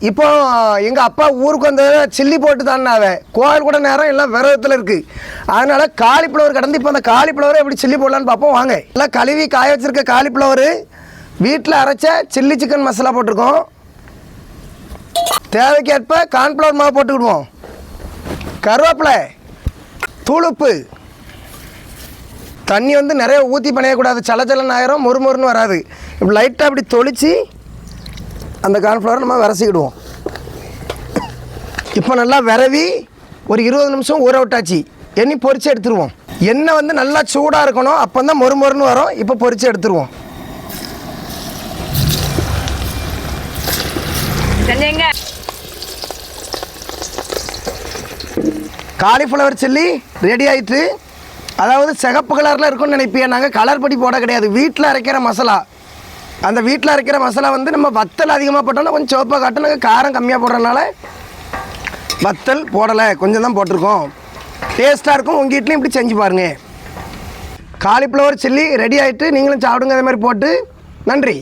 இப்போ எங்கள் அப்பா ஊருக்கு வந்த சில்லி போட்டு தானே கோயில் கூட நேரம் எல்லாம் விரதத்தில் இருக்குது. அதனால் காலிஃப்ளவர் கடந்து இப்போ அந்த காலிஃப்ளவரை எப்படி சில்லி போடலான்னு பார்ப்போம் வாங்க. எல்லாம் கழுவி காய வச்சுருக்க காலிஃப்ளவரு வீட்டில் அரைச்ச சில்லி சிக்கன் மசாலா போட்டிருக்கோம். தேவைக்கேற்ப கார்ன்ஃப்ளவர் மாவு போட்டுக்கிடுவோம். கருவேப்பிலை, தூளுப்பு, தண்ணி வந்து நிறைய ஊற்றி பண்ணியக்கூடாது. சலச்சலன்னு ஆயிரும், மொறுமொறுன்னு வராது. இப்படி லைட்டாக அப்படி தொளிச்சு அந்த கார்ன்ஃப்ளவரை நம்ம விரசிக்கிடுவோம். இப்போ நல்லா விரவி ஒரு 20 நிமிஷம் ஊற விட்டாச்சு. எண்ணி பொரித்து எடுத்துருவோம். எண்ணெய் வந்து நல்லா சூடாக இருக்கணும், அப்போ தான் மொறுமொறுன்னு வரும். இப்போ பொரித்து எடுத்துருவோம். காலிஃப்ளவர் சில்லி ரெடி ஆயிட்டு. அதாவது சிகப்பு கலரில் இருக்கும்னு நினைப்பியா? நாங்கள் கலர் படி போட கிடையாது. வீட்டில் அரைக்கிற மசாலா. அந்த வீட்டில் அரைக்கிற மசாலா வந்து நம்ம வத்தல் அதிகமாக போட்டோம்னா கொஞ்சம் சிவப்பாக காட்டும். நாங்கள் காரம் கம்மியாக போடுறதுனால வத்தல் போடலை, கொஞ்சம் தான் போட்டிருக்கோம். டேஸ்ட்டாக இருக்கும். உங்கள் வீட்லையும் இப்படி செஞ்சு பாருங்கள். காலிஃப்ளவர் சில்லி ரெடி ஆகிட்டு. நீங்களும் சாப்பிடுங்க அதே மாதிரி போட்டு. நன்றி.